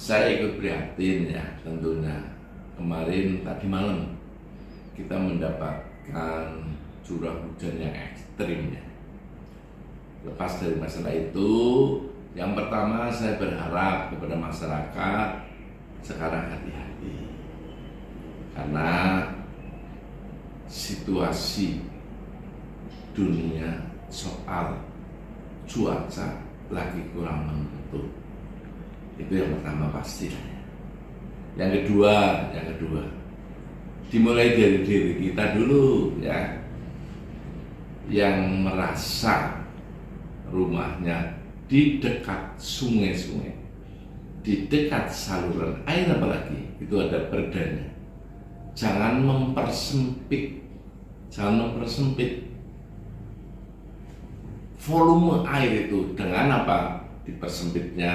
Saya ikut prihatin ya tentunya. Kemarin tadi malam kita mendapatkan curah hujan yang ekstrim ya. Lepas dari masalah itu, yang pertama saya berharap kepada masyarakat sekarang hati-hati. Karena situasi dunia soal cuaca lagi kurang menentu. Itu yang pertama pasti. Yang kedua, dimulai dari diri kita dulu ya, yang merasa rumahnya di dekat sungai-sungai, di dekat saluran air apalagi, itu ada perdanya. Jangan mempersempit volume air itu dengan apa? Dipersempitnya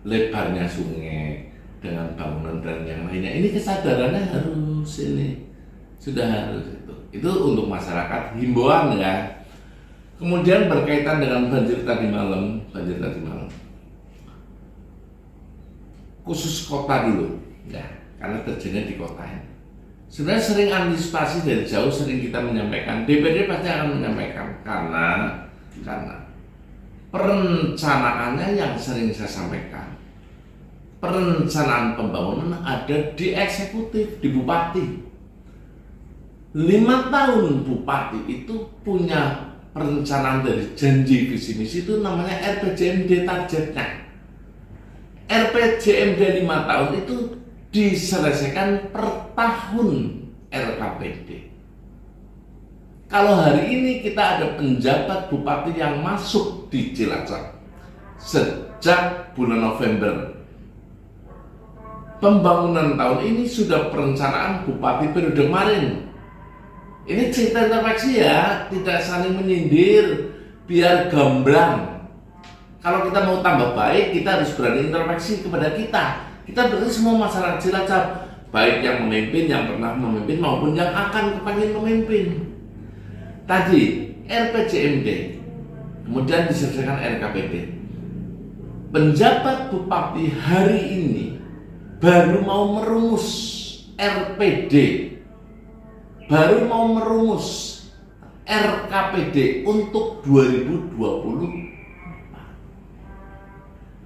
lebarnya sungai dengan bangunan dan yang lainnya. Ini kesadarannya sudah harus itu untuk masyarakat, himbauan ya. Kemudian berkaitan dengan banjir tadi malam, khusus kota dulu ya, karena terjadi di kota ini. Sebenarnya sering antisipasi dari jauh, sering kita menyampaikan, DPD pasti akan menyampaikan karena perencanaannya yang sering saya sampaikan, perencanaan pembangunan ada di eksekutif, di bupati. 5 tahun bupati itu punya perencanaan dari janji visi misi, itu namanya RPJMD targetnya. RPJMD 5 tahun itu diselesaikan per tahun RKPD. Kalau hari ini kita ada penjabat bupati yang masuk di Cilacap sejak bulan November, pembangunan tahun ini sudah perencanaan bupati periode kemarin. Ini cerita interfaksi ya, tidak saling menyindir, biar gamblang. Kalau kita mau tambah baik, kita harus berani interfaksi kepada kita. Kita berarti semua masyarakat Cilacap, baik yang memimpin, yang pernah memimpin, maupun yang akan kepengen memimpin. Tadi RPJMD, kemudian diselesaikan RKPD. Penjabat bupati hari ini baru mau merumus RPD, baru mau merumus RKPD untuk 2020.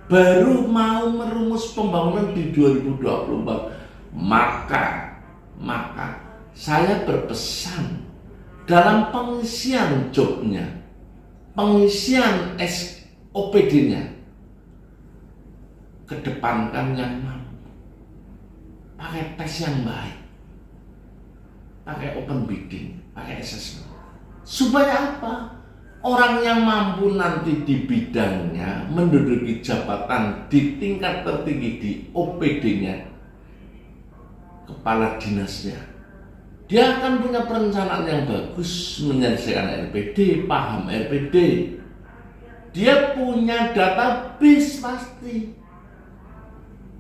Baru mau merumus pembangunan di 2024. Maka saya berpesan dalam pengisian jobnya, pengisian SOPD-nya, kedepankan yang mampu, pakai tes yang baik, pakai open bidding, pakai assessment. Supaya apa? Orang yang mampu nanti di bidangnya menduduki jabatan di tingkat tertinggi di OPD-nya, kepala dinasnya, dia akan punya perencanaan yang bagus menyelesaikan RPD, paham RPD. Dia punya database pasti.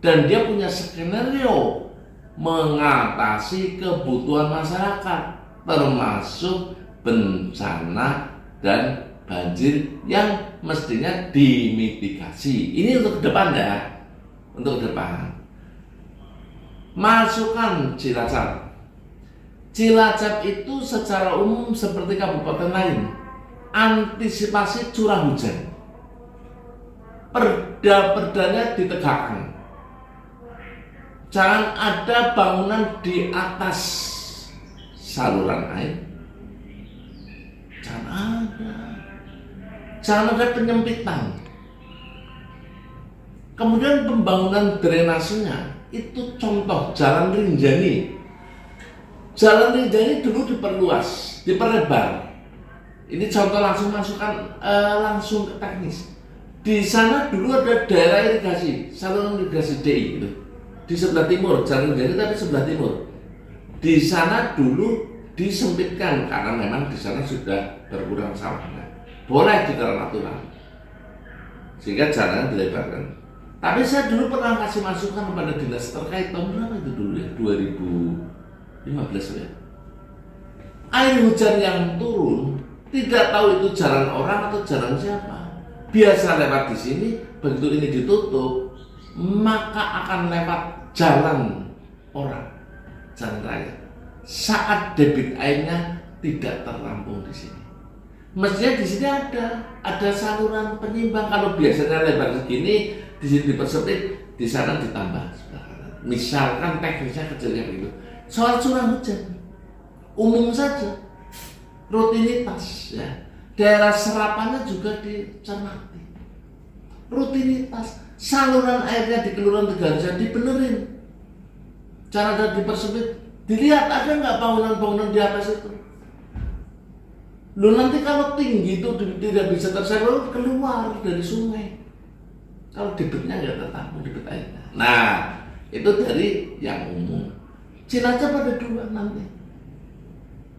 Dan dia punya skenario mengatasi kebutuhan masyarakat, termasuk bencana dan banjir yang mestinya dimitigasi. Ini untuk ke depan ya, untuk ke depan. Masukan Cilacap. Cilacap itu secara umum seperti kabupaten lain, antisipasi curah hujan. Perda-perdanya ditegakkan. Jangan ada bangunan di atas saluran air. Jangan ada penyempitan. Kemudian pembangunan drainasenya itu contoh Jalan Rinjani. Jalan Rinjani dulu diperluas, diperlebar. Ini contoh langsung langsung ke teknis. Di sana dulu ada daerah irigasi, saluran irigasi DI gitu. Di sebelah timur, Jalan Rinjani tapi sebelah timur. Di sana dulu disempitkan karena memang di sana sudah berkurang sawahnya. Boleh di dalam aturan, sehingga jalannya dilebarkan. Tapi saya dulu pernah kasih masukan kepada dinas terkait tahun berapa itu dulu ya, 2015 ya. Air hujan yang turun tidak tahu itu jalan orang atau jalan siapa. Biasa lewat di sini, begitu ini ditutup, maka akan lewat jalan orang, jalan raya. Saat debit airnya tidak terrampung di sini. Mestinya di sini ada saluran penyimbang. Kalau biasanya lebar segini, di sini dipersempit, di sana ditambah. Misalkan teknisnya kecilnya begitu. Soal curah hujan, umum saja, rutinitas ya. Daerah serapannya juga dicermati. Rutinitas, saluran airnya di Kelurahan Tegarisari dibenerin. Cara ada dipersempit, dilihat ada nggak bangunan-bangunan di atas itu. Loh, nanti kalau tinggi itu tidak bisa terserap keluar dari sungai. Kalau debitnya nggak tertampung debit airnya. Nah, itu dari yang umum. Cilacap ada 2 nanti,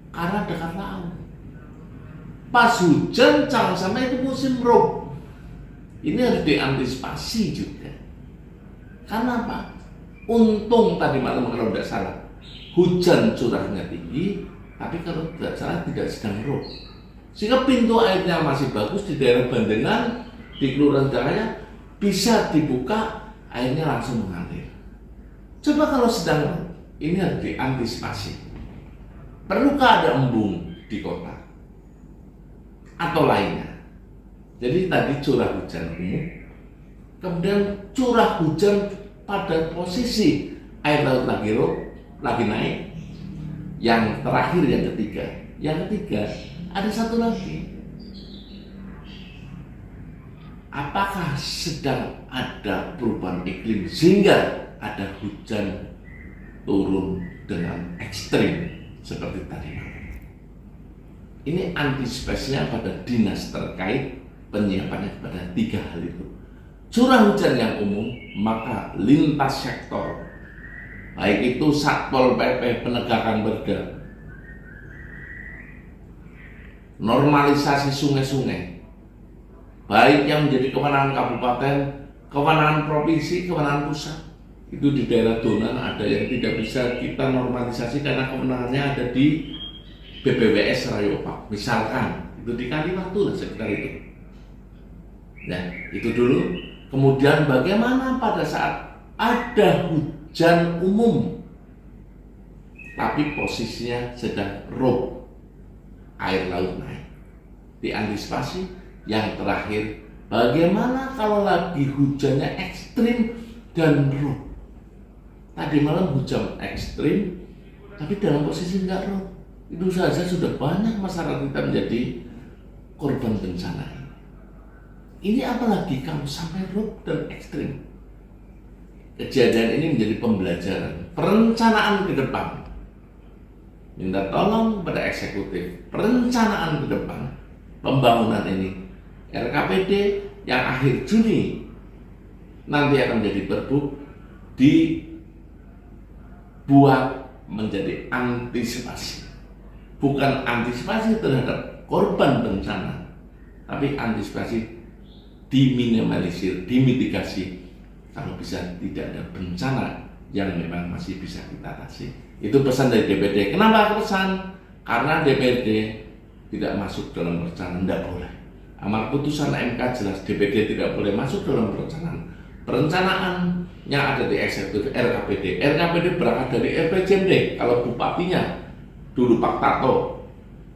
karena dekat laut. Pas hujan jangan sampai itu musim rob. Ini harus diantisipasi juga. Karena apa? Untung tadi malam kalau tidak salah, hujan curahnya tinggi, tapi kalau tidak salah tidak sedang rob. Sehingga pintu airnya masih bagus di daerah Bandengan, di Kelurahan Cahaya, bisa dibuka, airnya langsung mengalir. Coba kalau sedang rob, ini harus diantisipasi. Perlukah ada embung di kota? Atau lainnya. Jadi tadi curah hujan umum, kemudian curah hujan pada posisi air laut lagi naik. Yang terakhir yang ketiga ada satu lagi. Apakah sedang ada perubahan iklim sehingga ada hujan turun dengan ekstrim seperti tadi? Ini antisipasinya pada dinas terkait, penyiapannya pada 3 hal itu. Curah hujan yang umum, maka lintas sektor, baik itu Satpol PP penegakan berda, normalisasi sungai-sungai, baik yang menjadi kewenangan kabupaten, kewenangan provinsi, kewenangan pusat. Itu di daerah Donan ada yang tidak bisa kita normalisasi karena kewenangannya ada di BPWS Rayopak, misalkan itu di Kaliwatu lah sekitar itu. Nah, itu dulu. Kemudian bagaimana pada saat ada hujan umum, tapi posisinya sedang rob, air laut naik, diantisipasi. Yang terakhir, bagaimana kalau lagi hujannya ekstrim dan rob? Tadi malam hujan ekstrim, tapi dalam posisi nggak rob. Itu saja sudah banyak masyarakat kita menjadi korban bencana ini. Ini apalagi kalau sampai rob dan ekstrim. Kejadian ini menjadi pembelajaran, perencanaan ke depan. Minta tolong pada eksekutif, perencanaan ke depan pembangunan ini. RKPD yang akhir Juni nanti akan menjadi perbu dibuat menjadi antisipasi. Bukan antisipasi terhadap korban bencana, tapi antisipasi diminimalisir, dimitigasi kalau bisa tidak ada bencana yang memang masih bisa kita atasi. Itu pesan dari DPD. Kenapa pesan? Karena DPD tidak masuk dalam perencanaan, tidak boleh. Amar putusan MK jelas DPD tidak boleh masuk dalam perencanaan. Perencanaan yang ada di eksekutif RKPD. RKPD berangkat dari RPJMD. Kalau bupatinya dulu Pak Tato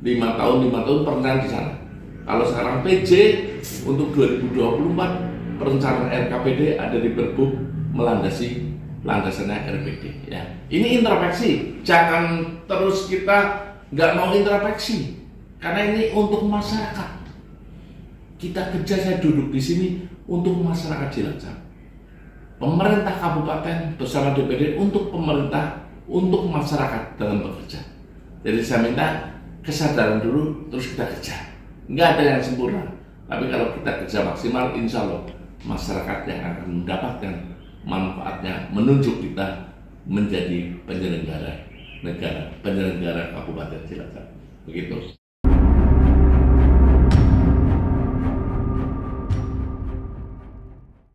5 tahun perencanaan di sana. Kalau sekarang PJ untuk 2024 perencanaan RKPD ada di Perbu melandasi landasannya RPD. Ya, ini introspeksi. Jangan terus kita nggak mau introspeksi karena ini untuk masyarakat. Kita kerja, saya duduk di sini untuk masyarakat Cilacap. Pemerintah kabupaten bersama DPD untuk pemerintah, untuk masyarakat dalam bekerja. Jadi saya minta kesadaran dulu, terus kita kerja. Nggak ada yang sempurna, tapi kalau kita kerja maksimal, insya Allah masyarakat yang akan mendapatkan manfaatnya, menunjuk kita menjadi penyelenggara negara, penyelenggara Kabupaten Cilacap. Begitu.